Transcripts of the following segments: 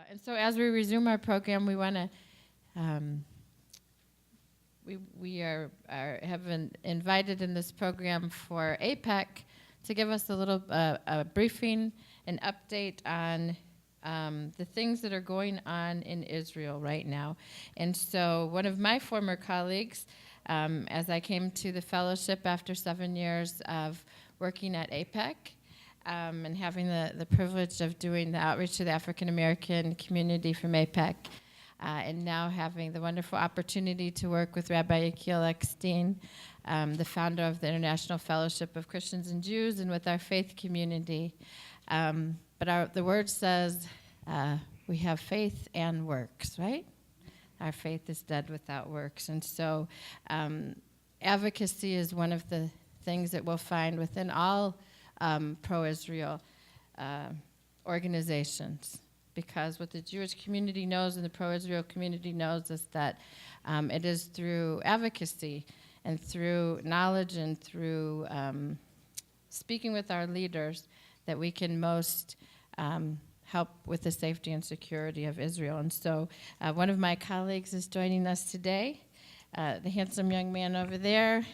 And so as we resume our program, we want to, have been invited in this program for APEC to give us a little a briefing, an update on the things that are going on in Israel right now. And so one of my former colleagues, as I came to the fellowship after 7 years of working at APEC, and having the privilege of doing the outreach to the African American community from APEC, and now having the wonderful opportunity to work with Rabbi Yechiel Eckstein, the founder of the International Fellowship of Christians and Jews, and with our faith community. But the word says we have faith and works, right? Our faith is dead without works. And so advocacy is one of the things that we'll find within all pro-Israel organizations, because what the Jewish community knows and the pro-Israel community knows is that it is through advocacy and through knowledge and through speaking with our leaders that we can most help with the safety and security of Israel. And so one of my colleagues is joining us today, the handsome young man over there.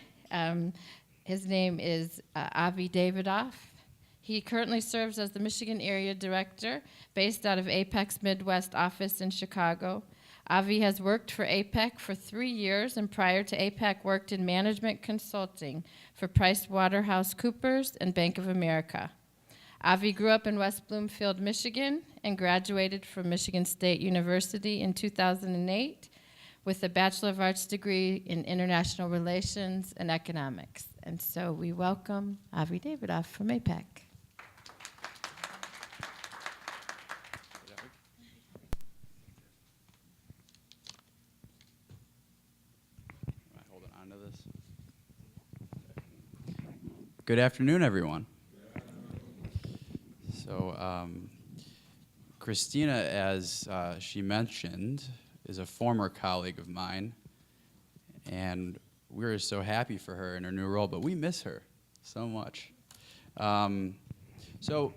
His name is Avi Davida. He currently serves as the Michigan Area Director based out of APEC's Midwest office in Chicago. Avi has worked for APEC for 3 years, and prior to APEC worked in management consulting for PricewaterhouseCoopers and Bank of America. Avi grew up in West Bloomfield, Michigan, and graduated from Michigan State University in 2008 with a Bachelor of Arts degree in International Relations and Economics. And so we welcome Avi Davidoff from APEC. Holding on to this. Good afternoon, everyone. So, Christina, as she mentioned, is a former colleague of mine, and we're so happy for her in her new role, but we miss her so much. So,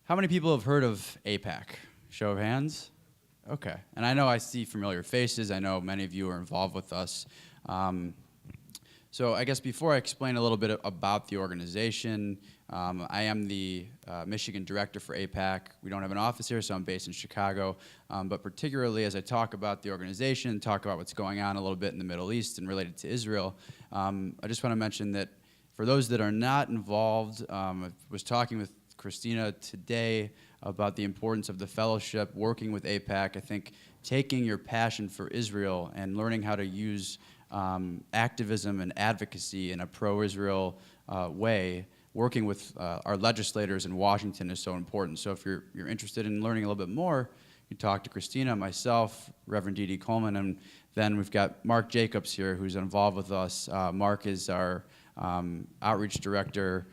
how many people have heard of APEC? Show of hands? Okay. And I know I see familiar faces. I know many of you are involved with us. So I guess before I explain a little bit about the organization, I am the Michigan director for APEC. We don't have an office here, so I'm based in Chicago. But particularly as I talk about the organization, talk about what's going on a little bit in the Middle East and related to Israel, I just want to mention that for those that are not involved, I was talking with Christina today about the importance of the fellowship, working with APEC. I think taking your passion for Israel and learning how to use activism and advocacy in a pro-Israel way, working with our legislators in Washington is so important. So if you're interested in learning a little bit more, you talk to Christina, myself, Reverend Dee Dee Coleman, and then we've got Mark Jacobs here, who's involved with us. Mark is our outreach director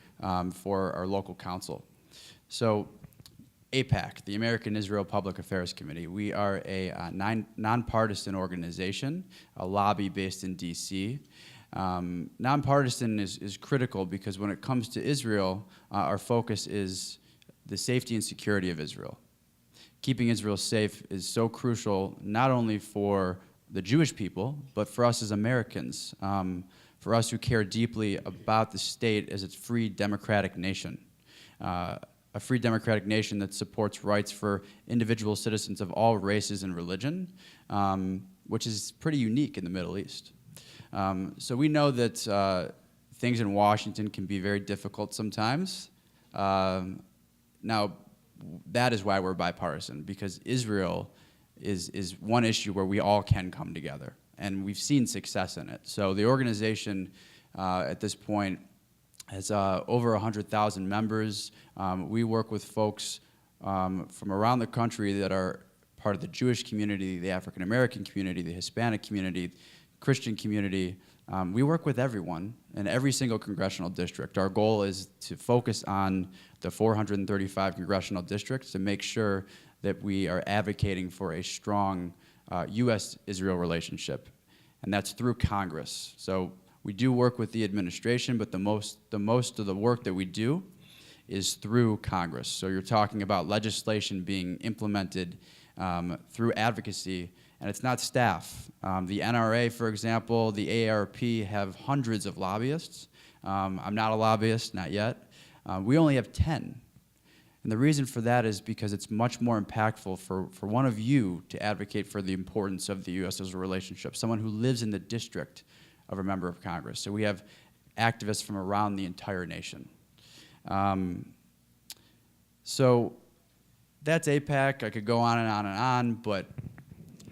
for our local council. So APAC, the American Israel Public Affairs Committee, we are a nonpartisan organization, a lobby based in D.C. Nonpartisan is critical because when it comes to Israel, our focus is the safety and security of Israel. Keeping Israel safe is so crucial, not only for the Jewish people, but for us as Americans, for us who care deeply about the state as its free democratic nation. A free democratic nation that supports rights for individual citizens of all races and religion, which is pretty unique in the Middle East. So we know that things in Washington can be very difficult sometimes. Now, that is why we're bipartisan, because Israel is one issue where we all can come together, and we've seen success in it. So the organization at this point has over 100,000 members. We work with folks from around the country that are part of the Jewish community, the African American community, the Hispanic community, Christian community. We work with everyone in every single congressional district. Our goal is to focus on the 435 congressional districts to make sure that we are advocating for a strong U.S.-Israel relationship, and that's through Congress. So we do work with the administration, but the most of the work that we do is through Congress. So you're talking about legislation being implemented through advocacy, and it's not staff. The NRA, for example, the AARP have hundreds of lobbyists. I'm not a lobbyist, not yet. We only have 10. And the reason for that is because it's much more impactful for one of you to advocate for the importance of the U.S.-Israel relationship, someone who lives in the district of a member of Congress. So we have activists from around the entire nation. So that's AIPAC. I could go on and on and on, but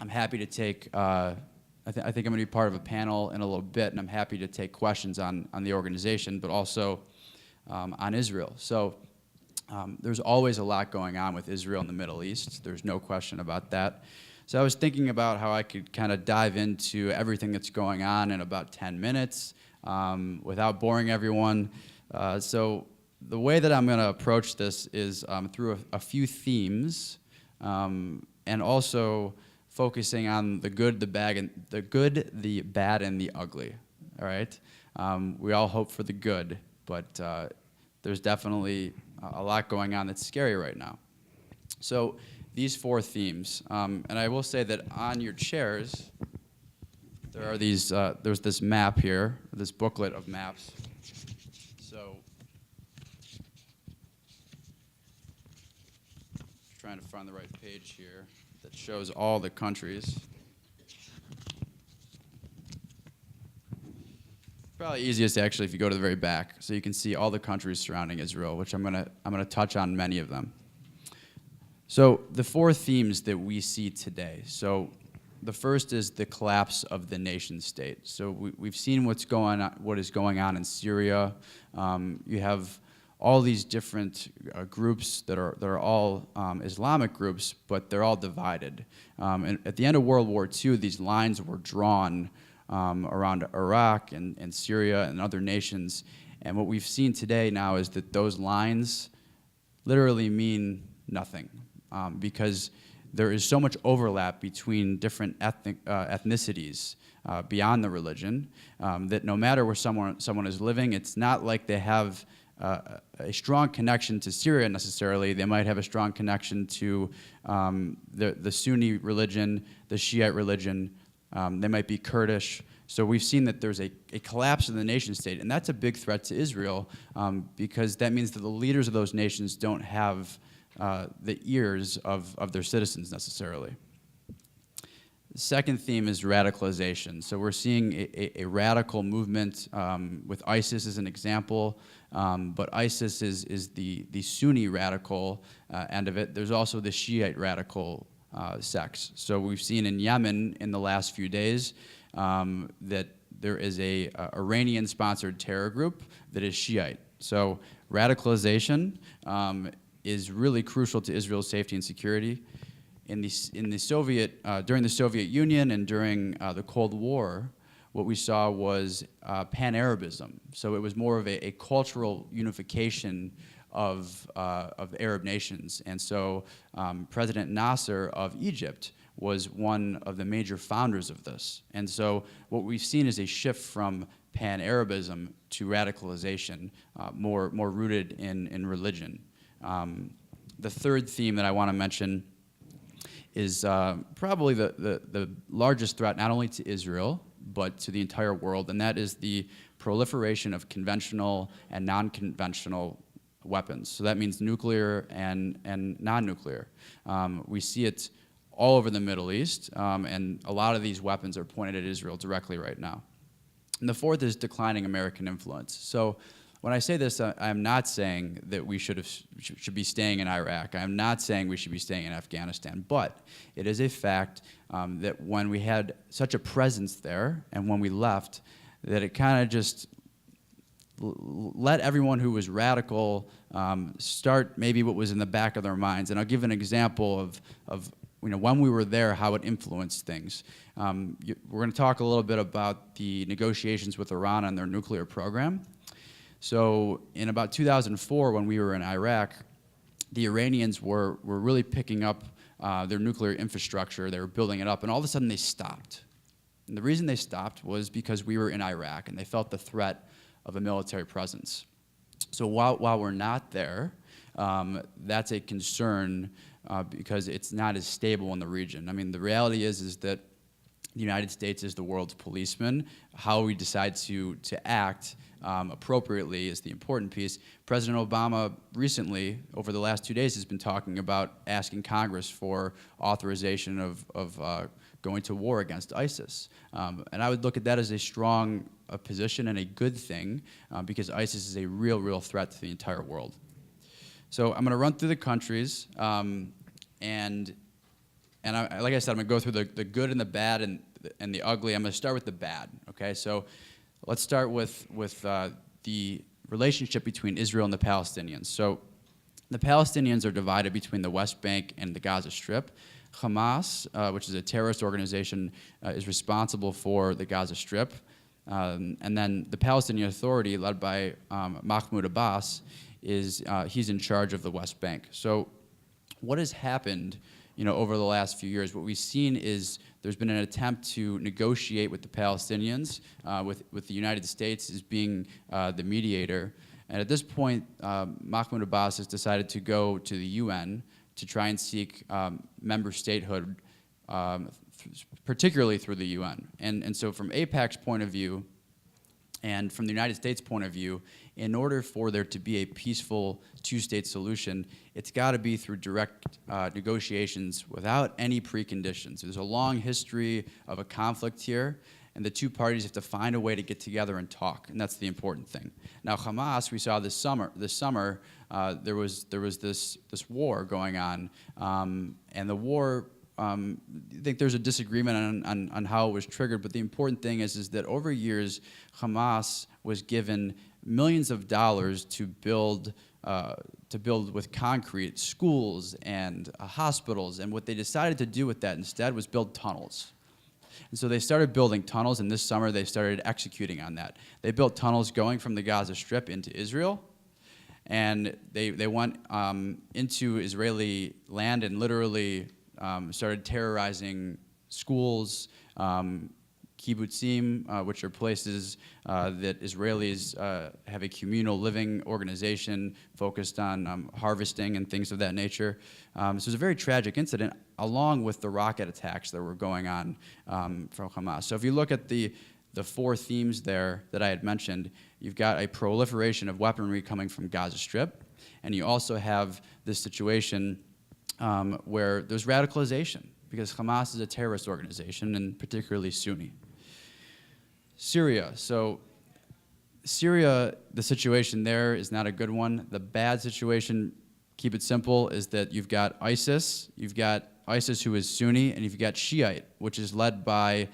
I'm happy to take, I think I'm going to be part of a panel in a little bit, and I'm happy to take questions on the organization, but also on Israel. So there's always a lot going on with Israel in the Middle East. There's no question about that. So I was thinking about how I could kind of dive into everything that's going on in about 10 minutes without boring everyone. So the way that I'm going to approach this is through a few themes, and also focusing on the good, the bad, and the ugly. All right. We all hope for the good, but there's definitely a lot going on that's scary right now. So these 4 themes, and I will say that on your chairs, there are these. There's this map here, this booklet of maps. So, trying to find the right page here that shows all the countries. Probably easiest actually if you go to the very back, so you can see all the countries surrounding Israel, which I'm gonna touch on many of them. So the 4 themes that we see today. So the first is the collapse of the nation state. So we've seen what is going on in Syria. You have all these different groups that are all Islamic groups, but they're all divided. And at the end of World War II, these lines were drawn around Iraq and Syria and other nations. And what we've seen today now is that those lines literally mean nothing, because there is so much overlap between different ethnicities beyond the religion that no matter where someone is living, it's not like they have a strong connection to Syria necessarily. They might have a strong connection to the Sunni religion, the Shiite religion. They might be Kurdish. So we've seen that there's a collapse of the nation state, and that's a big threat to Israel because that means that the leaders of those nations don't have the ears of their citizens necessarily. The second theme is radicalization. So we're seeing a radical movement with ISIS as an example, but ISIS is the Sunni radical end of it. There's also the Shiite radical sects. So we've seen in Yemen in the last few days that there is a Iranian-sponsored terror group that is Shiite. So radicalization is really crucial to Israel's safety and security. During the Soviet Union and during the Cold War, what we saw was pan-Arabism. So it was more of a cultural unification of Arab nations. And so President Nasser of Egypt was one of the major founders of this. And so what we've seen is a shift from pan-Arabism to radicalization, more rooted in religion. The third theme that I want to mention is probably the largest threat not only to Israel, but to the entire world, and that is the proliferation of conventional and non-conventional weapons. So that means nuclear and non-nuclear. We see it all over the Middle East, and a lot of these weapons are pointed at Israel directly right now. And the fourth is declining American influence. So when I say this, I'm not saying that we should be staying in Iraq. I'm not saying we should be staying in Afghanistan. But it is a fact that when we had such a presence there and when we left, that it kind of just let everyone who was radical start maybe what was in the back of their minds. And I'll give an example of when we were there, how it influenced things. We're going to talk a little bit about the negotiations with Iran on their nuclear program. So in about 2004, when we were in Iraq, the Iranians were really picking up their nuclear infrastructure. They were building it up, and all of a sudden they stopped. And the reason they stopped was because we were in Iraq, and they felt the threat of a military presence. So while we're not there, that's a concern because it's not as stable in the region. I mean, the reality is that the United States is the world's policeman. How we decide to act appropriately is the important piece. President Obama recently, over the last 2 days, has been talking about asking Congress for authorization of going to war against ISIS. And I would look at that as a strong position and a good thing because ISIS is a real threat to the entire world. So I'm going to run through the countries, and like I said, I'm going to go through the good and the bad and the ugly. I'm going to start with the bad. Okay, so let's start with the relationship between Israel and the Palestinians. So the Palestinians are divided between the West Bank and the Gaza Strip. Hamas, which is a terrorist organization, is responsible for the Gaza Strip. And then the Palestinian Authority, led by Mahmoud Abbas, he's in charge of the West Bank. So what has happened over the last few years? What we've seen is there's been an attempt to negotiate with the Palestinians, with the United States as being the mediator. And at this point, Mahmoud Abbas has decided to go to the UN to try and seek member statehood, particularly through the UN. And so from AIPAC's point of view, and from the United States' point of view, in order for there to be a peaceful two-state solution, it's got to be through direct negotiations without any preconditions. There's a long history of a conflict here, and the two parties have to find a way to get together and talk, and that's the important thing. Now, Hamas, we saw this summer there was this war going on, and the war. I think there's a disagreement on how it was triggered, but the important thing is that over years, Hamas was given millions of dollars to build with concrete schools and hospitals, and what they decided to do with that instead was build tunnels. And so they started building tunnels, and this summer they started executing on that. They built tunnels going from the Gaza Strip into Israel, and they went into Israeli land and literally started terrorizing schools, kibbutzim, which are places that Israelis have a communal living organization focused on harvesting and things of that nature. So it was a very tragic incident, along with the rocket attacks that were going on from Hamas. So if you look at the four themes there that I had mentioned, you've got a proliferation of weaponry coming from Gaza Strip, and you also have this situation where there's radicalization, because Hamas is a terrorist organization, and particularly Sunni. Syria. So Syria, the situation there is not a good one. The bad situation, keep it simple, is that you've got ISIS who is Sunni, and you've got Shiite, which is led by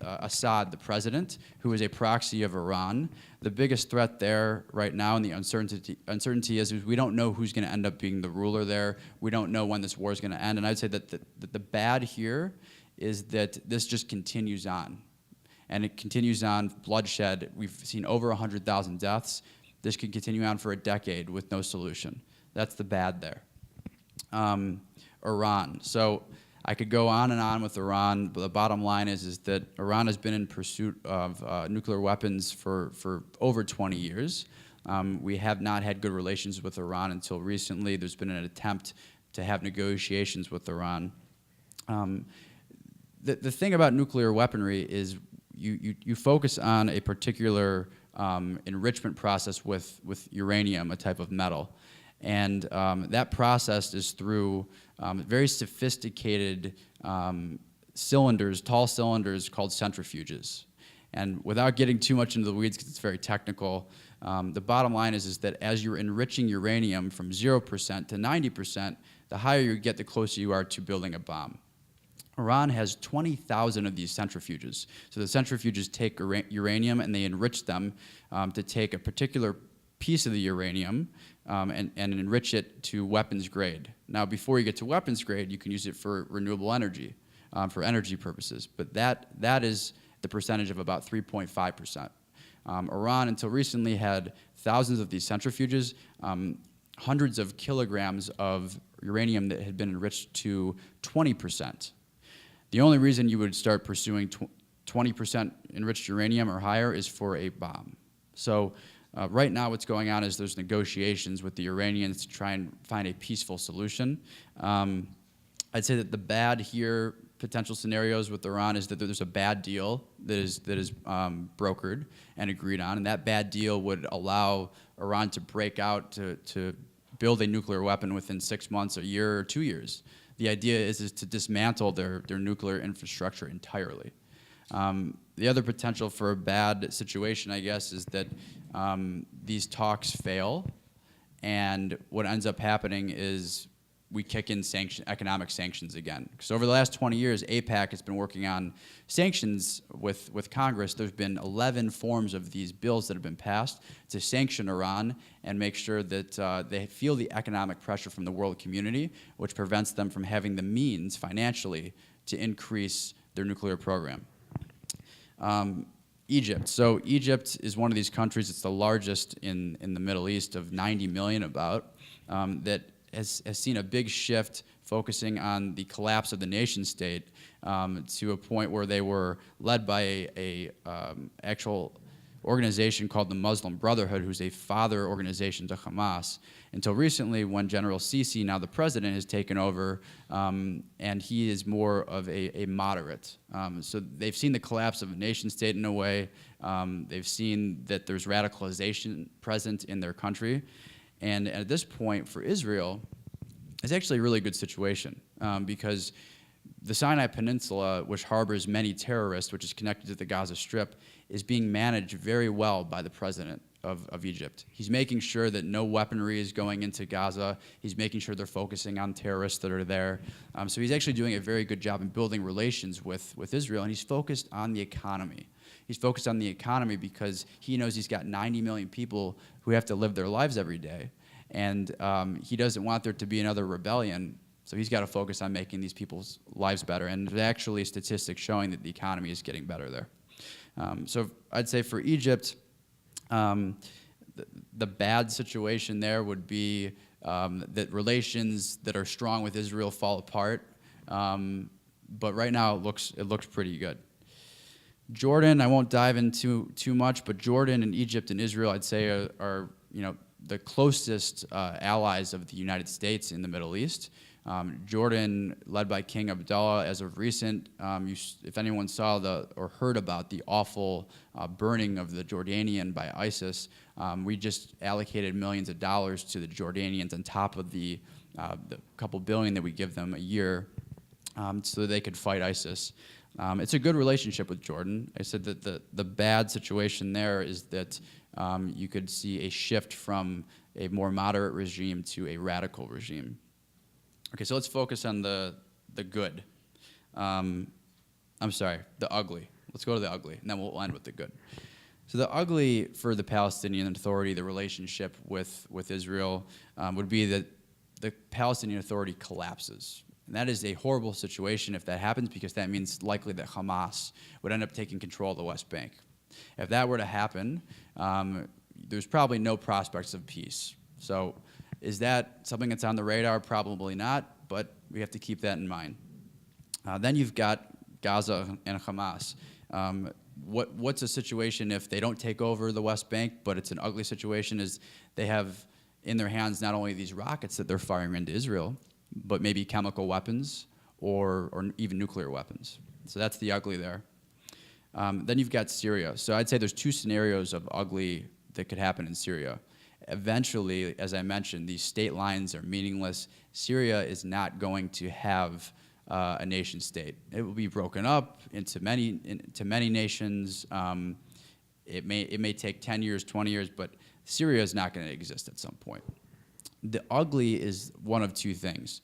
Assad, the president, who is a proxy of Iran. The biggest threat there right now, and the uncertainty is we don't know who's going to end up being the ruler there. We don't know when this war is going to end. And I'd say that the bad here is that this just continues on. And it continues on, bloodshed. We've seen over 100,000 deaths. This could continue on for a decade with no solution. That's the bad there. Iran. So I could go on and on with Iran, but the bottom line is that Iran has been in pursuit of nuclear weapons for over 20 years. We have not had good relations with Iran until recently. There's been an attempt to have negotiations with Iran. The thing about nuclear weaponry is you focus on a particular enrichment process with uranium, a type of metal. And that process is through very sophisticated cylinders, tall cylinders called centrifuges. And without getting too much into the weeds, because it's very technical, the bottom line is that as you're enriching uranium from 0% to 90%, the higher you get, the closer you are to building a bomb. Iran has 20,000 of these centrifuges. So the centrifuges take uranium and they enrich them to take a particular piece of the uranium and enrich it to weapons grade. Now, before you get to weapons grade, you can use it for renewable energy, for energy purposes. But that is the percentage of about 3.5%. Iran, until recently, had thousands of these centrifuges, hundreds of kilograms of uranium that had been enriched to 20%. The only reason you would start pursuing 20% enriched uranium or higher is for a bomb. So Right now, what's going on is there's negotiations with the Iranians to try and find a peaceful solution. I'd say that the bad here, potential scenarios with Iran, is that there's a bad deal that is brokered and agreed on, and that bad deal would allow Iran to break out to build a nuclear weapon within 6 months, a year, or 2 years. The idea is to dismantle their nuclear infrastructure entirely. The other potential for a bad situation, I guess, is that these talks fail, and what ends up happening is we kick in economic sanctions again. Because over the last 20 years, AIPAC has been working on sanctions with Congress. There's been 11 forms of these bills that have been passed to sanction Iran and make sure that they feel the economic pressure from the world community, which prevents them from having the means financially to increase their nuclear program. Egypt. So Egypt is one of these countries, it's the largest in the Middle East, of 90 million about, that has seen a big shift focusing on the collapse of the nation state to a point where they were led by a actual organization called the Muslim Brotherhood, who's a father organization to Hamas, until recently when General Sisi, now the president, has taken over, and he is more of a moderate. So they've seen the collapse of a nation state in a way. They've seen that there's radicalization present in their country. And at this point, for Israel, it's actually a really good situation because the Sinai Peninsula, which harbors many terrorists, which is connected to the Gaza Strip, is being managed very well by the president of Egypt. He's making sure that no weaponry is going into Gaza. He's making sure they're focusing on terrorists that are there. So he's actually doing a very good job in building relations with Israel, and he's focused on the economy. He's focused on the economy because he knows he's got 90 million people who have to live their lives every day. And he doesn't want there to be another rebellion, so he's got to focus on making these people's lives better. And there's actually statistics showing that the economy is getting better there. So I'd say for Egypt, the bad situation there would be that relations that are strong with Israel fall apart. But right now it looks pretty good. Jordan, I won't dive into too much, but Jordan and Egypt and Israel, I'd say, are the closest allies of the United States in the Middle East. Jordan, led by King Abdullah, as of recent, if anyone saw or heard about the awful burning of the Jordanian by ISIS, we just allocated millions of dollars to the Jordanians on top of the couple billion that we give them a year so that they could fight ISIS. It's a good relationship with Jordan. I said that the bad situation there is that you could see a shift from a more moderate regime to a radical regime. Okay, so let's focus on the good. I'm sorry, the ugly. Let's go to the ugly, and then we'll end with the good. So the ugly for the Palestinian Authority, the relationship with Israel, would be that the Palestinian Authority collapses. And that is a horrible situation if that happens, because that means likely that Hamas would end up taking control of the West Bank. If that were to happen, there's probably no prospects of peace. So is that something that's on the radar? Probably not, but we have to keep that in mind. Then you've got Gaza and Hamas. What's a situation if they don't take over the West Bank, but it's an ugly situation, is they have in their hands not only these rockets that they're firing into Israel, but maybe chemical weapons or even nuclear weapons. So that's the ugly there. Then you've got Syria. So I'd say there's two scenarios of ugly that could happen in Syria. Eventually, as I mentioned, these state lines are meaningless. Syria is not going to have a nation state. It will be broken up into many nations. It may take 10 years, 20 years, but Syria is not going to exist at some point. The ugly is one of two things.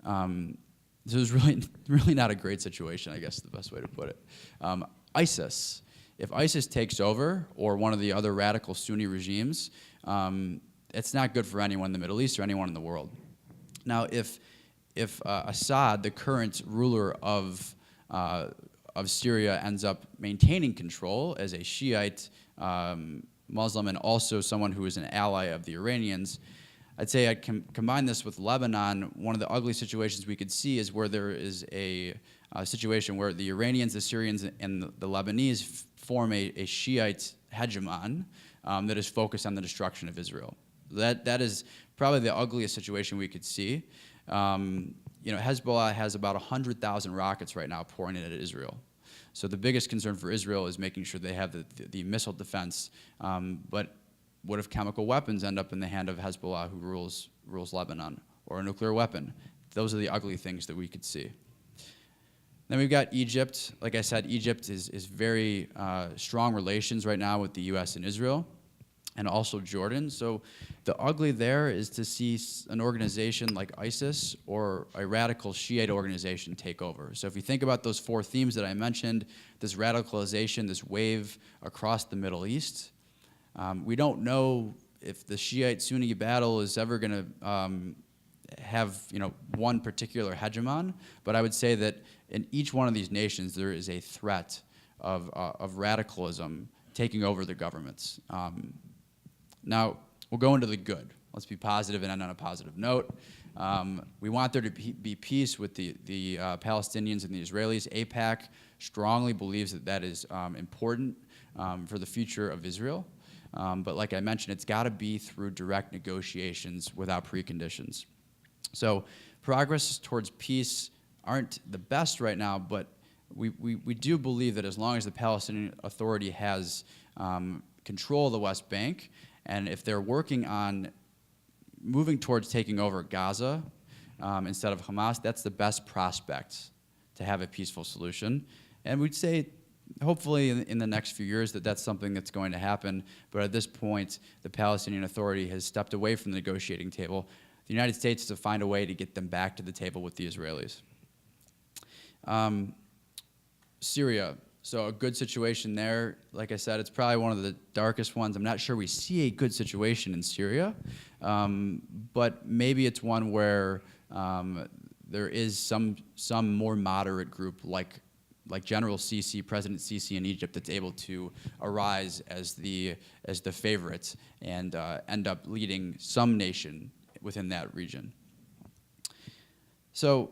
This is really not a great situation, I guess is the best way to put it. ISIS. If ISIS takes over, or one of the other radical Sunni regimes, it's not good for anyone in the Middle East or anyone in the world. Now, if Assad, the current ruler of Syria, ends up maintaining control as a Shiite Muslim and also someone who is an ally of the Iranians, I'd say I'd combine this with Lebanon. One of the ugly situations we could see is where there is a situation where the Iranians, the Syrians, and the Lebanese form a Shiite hegemon that is focused on the destruction of Israel. That is probably the ugliest situation we could see. Hezbollah has about 100,000 rockets right now pouring in at Israel. So the biggest concern for Israel is making sure they have the missile defense. But what if chemical weapons end up in the hand of Hezbollah, who rules Lebanon, or a nuclear weapon? Those are the ugly things that we could see. Then we've got Egypt. Like I said, Egypt is very strong relations right now with the U.S. and Israel, and also Jordan. So the ugly there is to see an organization like ISIS or a radical Shiite organization take over. So if you think about those four themes that I mentioned, this radicalization, this wave across the Middle East, we don't know if the Shiite-Sunni battle is ever going to have one particular hegemon, but I would say that in each one of these nations there is a threat of radicalism taking over the governments. Now, we'll go into the good. Let's be positive and end on a positive note. We want there to be peace with the Palestinians and the Israelis. AIPAC strongly believes that is important for the future of Israel. But like I mentioned, it's got to be through direct negotiations without preconditions. So progress towards peace aren't the best right now, but we do believe that as long as the Palestinian Authority has control of the West Bank, and if they're working on moving towards taking over Gaza instead of Hamas, that's the best prospect to have a peaceful solution. And we'd say, hopefully in the next few years, that's something that's going to happen. But at this point, the Palestinian Authority has stepped away from the negotiating table. The United States has to find a way to get them back to the table with the Israelis. Syria. So a good situation there. Like I said, it's probably one of the darkest ones. I'm not sure we see a good situation in Syria, but maybe it's one where there is some more moderate group like General Sisi, President Sisi in Egypt, that's able to arise as the favorite and end up leading some nation within that region. So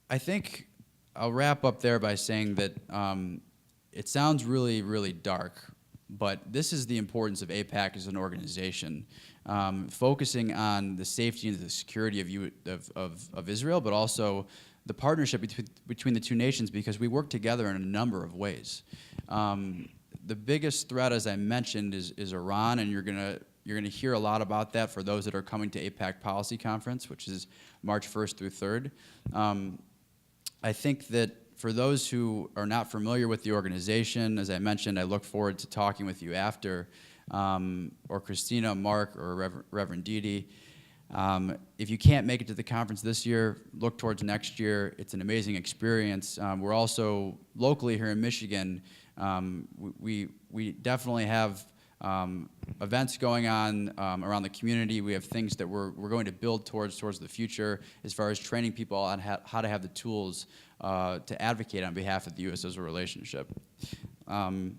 I think I'll wrap up there by saying that it sounds really, really dark, but this is the importance of AIPAC as an organization, focusing on the safety and the security of Israel, but also the partnership between the two nations, because we work together in a number of ways. The biggest threat, as I mentioned, is Iran, and you're gonna hear a lot about that for those that are coming to AIPAC Policy Conference, which is March 1st through 3rd. I think that for those who are not familiar with the organization, as I mentioned, I look forward to talking with you after, or Christina, Mark, or Reverend Didi. If you can't make it to the conference this year, look towards next year. It's an amazing experience. We're also locally here in Michigan. We definitely have events going on around the community. We have things that we're going to build towards the future, as far as training people on how to have the tools to advocate on behalf of the U.S.-Israel relationship. And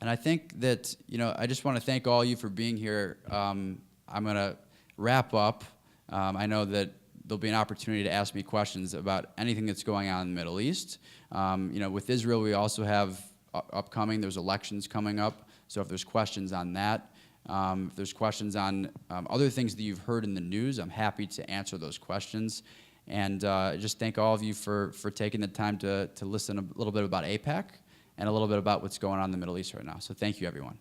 I think that, I just want to thank all you for being here. I'm going to wrap up. I know that there'll be an opportunity to ask me questions about anything that's going on in the Middle East. With Israel, we also have there's elections coming up. So if there's questions on that, if there's questions on other things that you've heard in the news, I'm happy to answer those questions. And just thank all of you for taking the time to listen a little bit about AIPAC and a little bit about what's going on in the Middle East right now. So thank you, everyone.